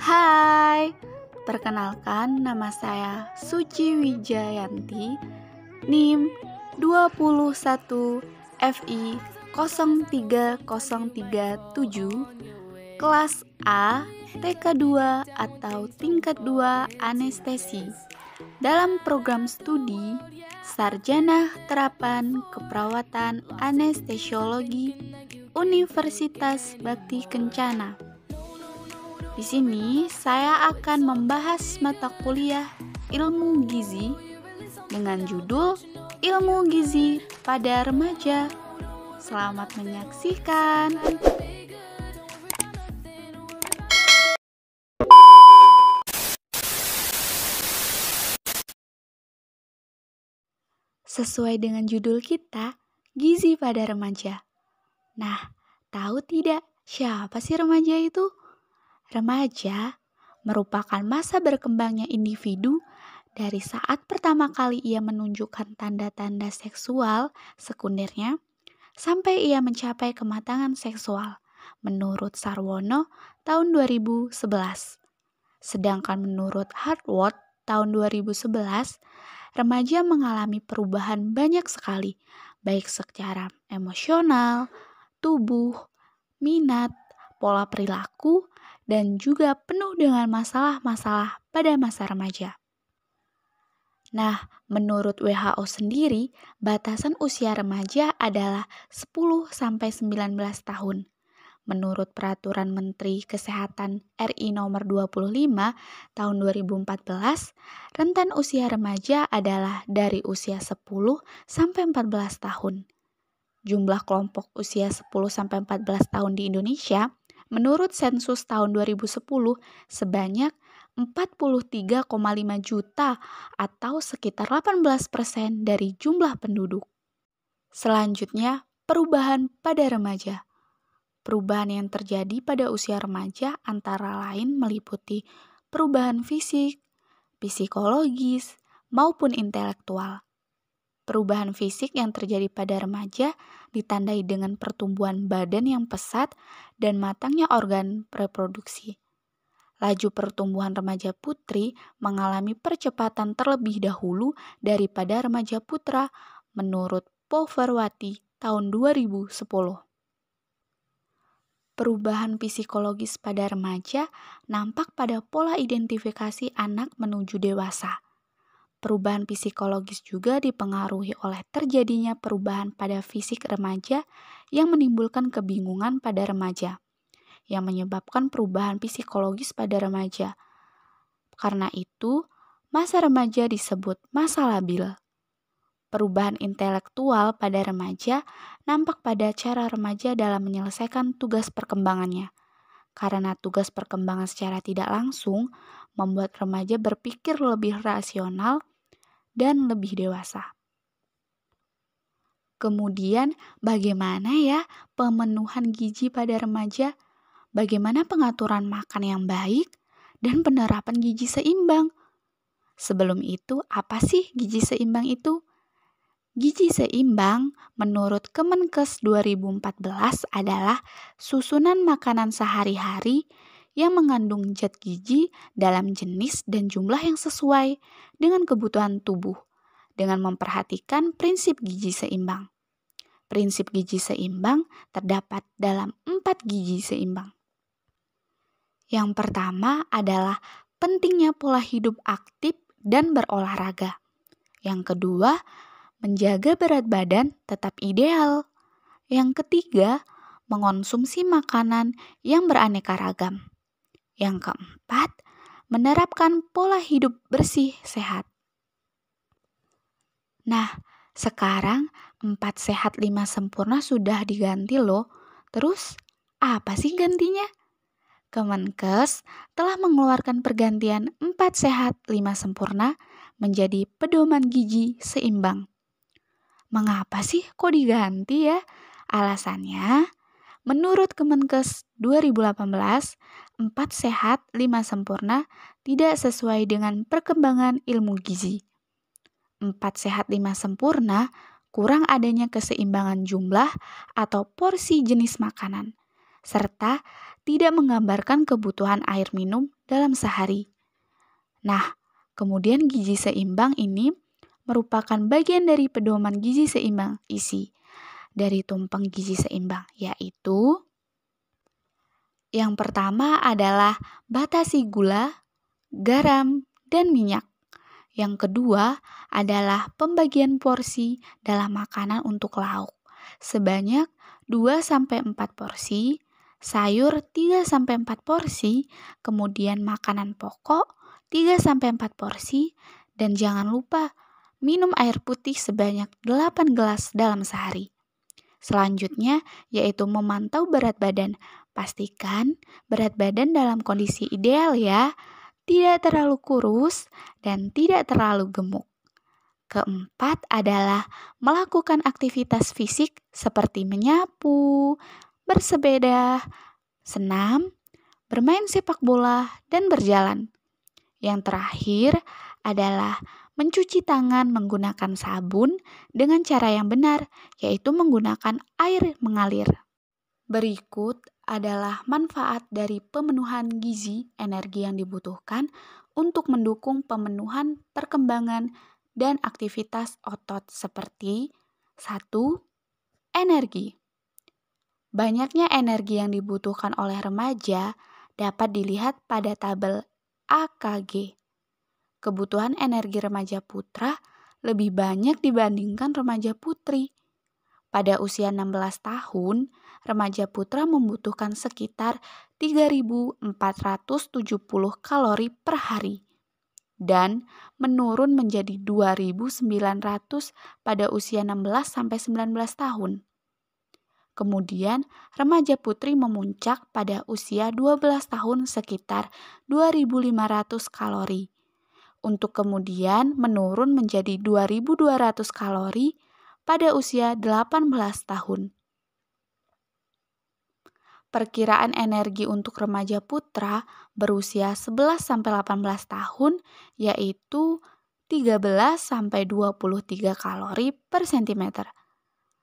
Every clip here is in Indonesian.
Hai, perkenalkan nama saya Suci Wijayanti, NIM 21 FI 03037, kelas A, TK2 atau tingkat 2 anestesi, dalam program studi Sarjana Terapan Keperawatan Anestesiologi Universitas Bakti Kencana. Di sini saya akan membahas mata kuliah Ilmu Gizi dengan judul Ilmu Gizi pada Remaja. Selamat menyaksikan. Sesuai dengan judul kita, gizi pada remaja. Nah, tahu tidak siapa sih remaja itu? Remaja merupakan masa berkembangnya individu dari saat pertama kali ia menunjukkan tanda-tanda seksual sekundernya sampai ia mencapai kematangan seksual menurut Sarwono tahun 2011. Sedangkan menurut Hartword tahun 2011, remaja mengalami perubahan banyak sekali, baik secara emosional, tubuh, minat, pola perilaku, dan juga penuh dengan masalah-masalah pada masa remaja. Nah, menurut WHO sendiri, batasan usia remaja adalah 10-19 tahun. Menurut Peraturan Menteri Kesehatan RI Nomor 25 Tahun 2014, rentan usia remaja adalah dari usia 10-14 tahun. Jumlah kelompok usia 10-14 tahun di Indonesia menurut sensus tahun 2010 sebanyak 43,5 juta atau sekitar 18% dari jumlah penduduk. Selanjutnya, perubahan pada remaja. Perubahan yang terjadi pada usia remaja antara lain meliputi perubahan fisik, psikologis, maupun intelektual. Perubahan fisik yang terjadi pada remaja ditandai dengan pertumbuhan badan yang pesat dan matangnya organ reproduksi. Laju pertumbuhan remaja putri mengalami percepatan terlebih dahulu daripada remaja putra menurut Poverwati tahun 2010. Perubahan psikologis pada remaja nampak pada pola identifikasi anak menuju dewasa. Perubahan psikologis juga dipengaruhi oleh terjadinya perubahan pada fisik remaja yang menimbulkan kebingungan pada remaja, yang menyebabkan perubahan psikologis pada remaja. Karena itu, masa remaja disebut masa labil. Perubahan intelektual pada remaja nampak pada cara remaja dalam menyelesaikan tugas perkembangannya. Karena tugas perkembangan secara tidak langsung membuat remaja berpikir lebih rasional dan lebih dewasa. Kemudian, bagaimana ya pemenuhan gizi pada remaja? Bagaimana pengaturan makan yang baik dan penerapan gizi seimbang? Sebelum itu, apa sih gizi seimbang itu? Gizi seimbang menurut Kemenkes 2014 adalah susunan makanan sehari-hari yang mengandung zat gizi dalam jenis dan jumlah yang sesuai dengan kebutuhan tubuh dengan memperhatikan prinsip gizi seimbang. Prinsip gizi seimbang terdapat dalam 4 gizi seimbang. Yang pertama adalah pentingnya pola hidup aktif dan berolahraga. Yang kedua, menjaga berat badan tetap ideal. Yang ketiga, mengonsumsi makanan yang beraneka ragam. Yang keempat, menerapkan pola hidup bersih sehat. Nah, sekarang 4 sehat 5 sempurna sudah diganti loh. Terus, apa sih gantinya? Kemenkes telah mengeluarkan pergantian 4 sehat 5 sempurna menjadi pedoman gizi seimbang. Mengapa sih kok diganti ya? Alasannya, menurut Kemenkes 2018, 4 sehat 5 sempurna tidak sesuai dengan perkembangan ilmu gizi. 4 sehat 5 sempurna kurang adanya keseimbangan jumlah atau porsi jenis makanan, serta tidak menggambarkan kebutuhan air minum dalam sehari. Nah, kemudian gizi seimbang ini merupakan bagian dari pedoman gizi seimbang isi dari tumpeng gizi seimbang, yaitu yang pertama adalah batasi gula, garam, dan minyak. Yang kedua adalah pembagian porsi dalam makanan untuk lauk sebanyak 2-4 porsi, sayur 3-4 porsi, kemudian makanan pokok 3-4 porsi, dan jangan lupa minum air putih sebanyak 8 gelas dalam sehari. Selanjutnya yaitu memantau berat badan. Pastikan berat badan dalam kondisi ideal ya, tidak terlalu kurus dan tidak terlalu gemuk. Keempat adalah melakukan aktivitas fisik seperti menyapu, bersepeda, senam, bermain sepak bola, dan berjalan. Yang terakhir adalah mencuci tangan menggunakan sabun dengan cara yang benar, yaitu menggunakan air mengalir. Berikut adalah manfaat dari pemenuhan gizi energi yang dibutuhkan untuk mendukung pemenuhan perkembangan dan aktivitas otot seperti 1. Energi. Banyaknya energi yang dibutuhkan oleh remaja dapat dilihat pada tabel AKG. Kebutuhan energi remaja putra lebih banyak dibandingkan remaja putri. Pada usia 16 tahun, remaja putra membutuhkan sekitar 3.470 kalori per hari dan menurun menjadi 2.900 pada usia 16-19 tahun. Kemudian, remaja putri memuncak pada usia 12 tahun sekitar 2.500 kalori, untuk kemudian menurun menjadi 2.200 kalori pada usia 18 tahun. Perkiraan energi untuk remaja putra berusia 11-18 tahun yaitu 13-23 kalori per cm.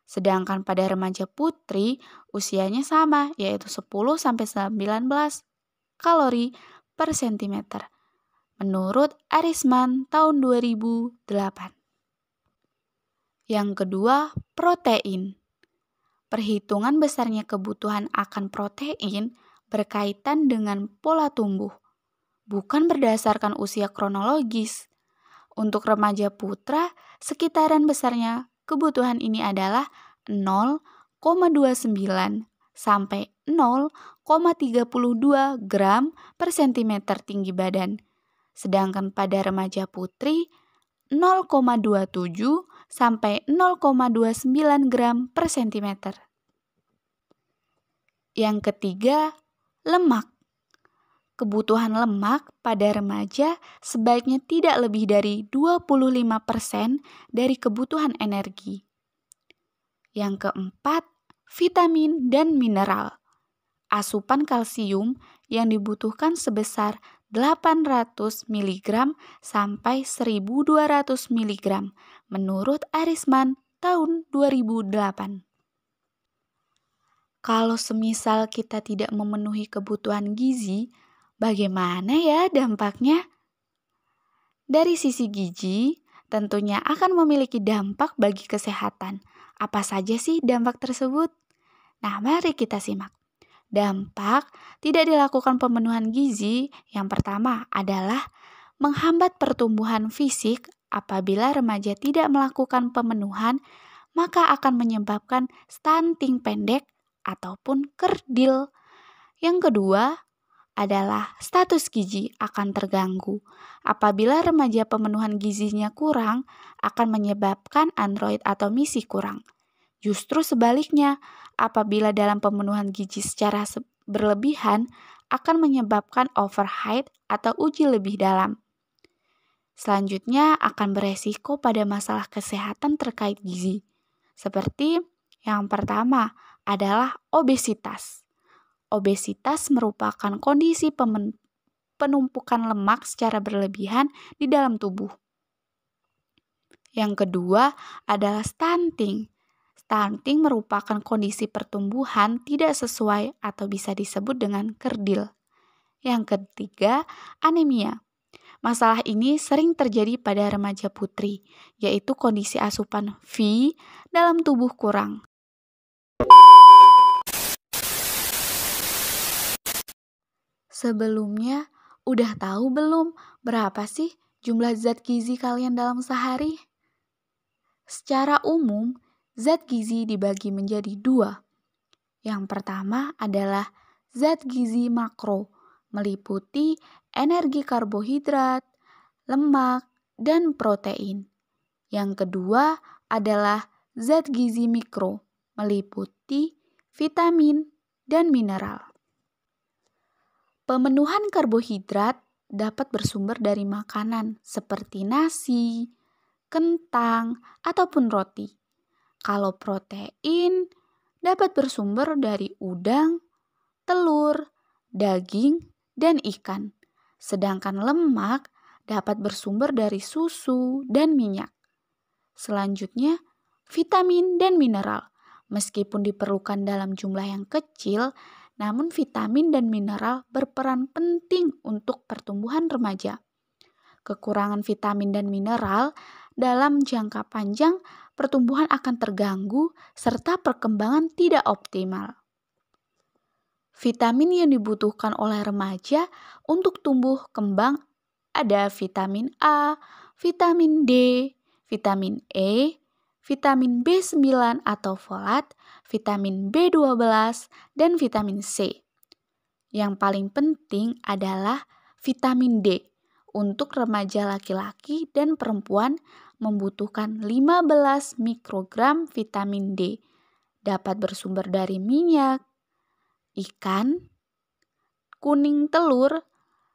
Sedangkan pada remaja putri usianya sama yaitu 10-19 kalori per cm. Menurut Arisman tahun 2008. Yang kedua, protein. Perhitungan besarnya kebutuhan akan protein berkaitan dengan pola tumbuh, bukan berdasarkan usia kronologis. Untuk remaja putra, sekitaran besarnya kebutuhan ini adalah 0,29 sampai 0,32 gram per cm tinggi badan. Sedangkan pada remaja putri, 0,27 sampai 0,29 gram per cm. Yang ketiga, lemak. Kebutuhan lemak pada remaja sebaiknya tidak lebih dari 25% dari kebutuhan energi. Yang keempat, vitamin dan mineral. Asupan kalsium yang dibutuhkan sebesar 800 mg sampai 1200 mg menurut Arisman tahun 2008. Kalau semisal kita tidak memenuhi kebutuhan gizi, bagaimana ya dampaknya? Dari sisi gizi, tentunya akan memiliki dampak bagi kesehatan. Apa saja sih dampak tersebut? Nah, mari kita simak. Dampak tidak dilakukan pemenuhan gizi yang pertama adalah menghambat pertumbuhan fisik. Apabila remaja tidak melakukan pemenuhan, maka akan menyebabkan stunting pendek ataupun kerdil. Yang kedua adalah status gizi akan terganggu. Apabila remaja pemenuhan gizinya kurang, akan menyebabkan android atau misi kurang. Justru sebaliknya, apabila dalam pemenuhan gizi secara berlebihan akan menyebabkan overheight atau uji lebih dalam. Selanjutnya akan beresiko pada masalah kesehatan terkait gizi. Seperti yang pertama adalah obesitas. Obesitas merupakan kondisi penumpukan lemak secara berlebihan di dalam tubuh. Yang kedua adalah stunting. Stunting merupakan kondisi pertumbuhan tidak sesuai atau bisa disebut dengan kerdil. Yang ketiga, anemia. Masalah ini sering terjadi pada remaja putri, yaitu kondisi asupan V dalam tubuh kurang. Sebelumnya, udah tahu belum berapa sih jumlah zat gizi kalian dalam sehari? Secara umum, zat gizi dibagi menjadi dua. Yang pertama adalah zat gizi makro, meliputi energi karbohidrat, lemak, dan protein. Yang kedua adalah zat gizi mikro, meliputi vitamin dan mineral. Pemenuhan karbohidrat dapat bersumber dari makanan seperti nasi, kentang, ataupun roti. Kalau protein dapat bersumber dari udang, telur, daging, dan ikan. Sedangkan lemak dapat bersumber dari susu dan minyak. Selanjutnya, vitamin dan mineral. Meskipun diperlukan dalam jumlah yang kecil, namun vitamin dan mineral berperan penting untuk pertumbuhan remaja. Kekurangan vitamin dan mineral dalam jangka panjang, pertumbuhan akan terganggu serta perkembangan tidak optimal. Vitamin yang dibutuhkan oleh remaja untuk tumbuh kembang ada vitamin A, vitamin D, vitamin E, vitamin B9 atau folat, vitamin B12, dan vitamin C. Yang paling penting adalah vitamin D. Untuk remaja laki-laki dan perempuan membutuhkan 15 mikrogram vitamin D. Dapat bersumber dari minyak, ikan, kuning telur,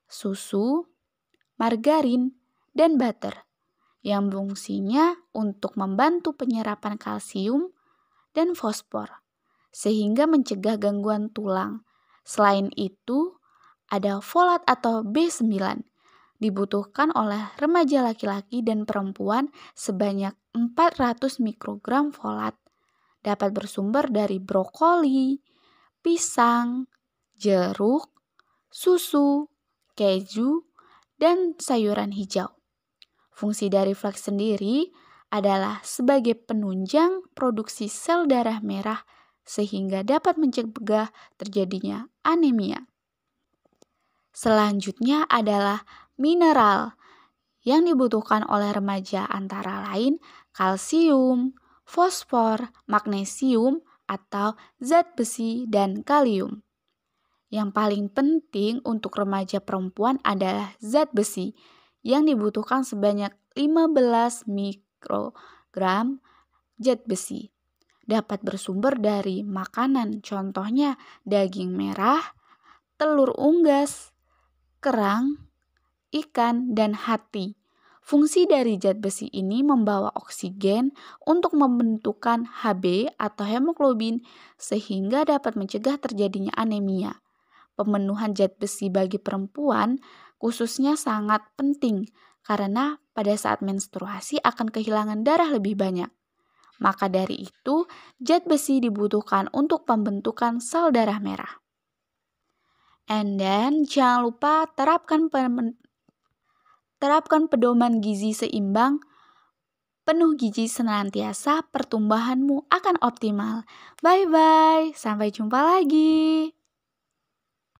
susu, margarin, dan butter, yang fungsinya untuk membantu penyerapan kalsium dan fosfor, sehingga mencegah gangguan tulang. Selain itu, ada folat atau B9, dibutuhkan oleh remaja laki-laki dan perempuan sebanyak 400 mikrogram folat. Dapat bersumber dari brokoli, pisang, jeruk, susu, keju, dan sayuran hijau. Fungsi dari flax sendiri adalah sebagai penunjang produksi sel darah merah sehingga dapat mencegah terjadinya anemia. Selanjutnya adalah mineral yang dibutuhkan oleh remaja antara lain kalsium, fosfor, magnesium, atau zat besi dan kalium. Yang paling penting untuk remaja perempuan adalah zat besi yang dibutuhkan sebanyak 15 mikrogram zat besi. Dapat bersumber dari makanan, contohnya daging merah, telur unggas, kerang, ikan, dan hati. Fungsi dari zat besi ini membawa oksigen untuk membentukkan Hb atau hemoglobin sehingga dapat mencegah terjadinya anemia. Pemenuhan zat besi bagi perempuan khususnya sangat penting karena pada saat menstruasi akan kehilangan darah lebih banyak. Maka dari itu, zat besi dibutuhkan untuk pembentukan sel darah merah. And then, jangan lupa terapkan pedoman gizi seimbang, penuh gizi senantiasa, pertumbuhanmu akan optimal. Bye-bye, sampai jumpa lagi.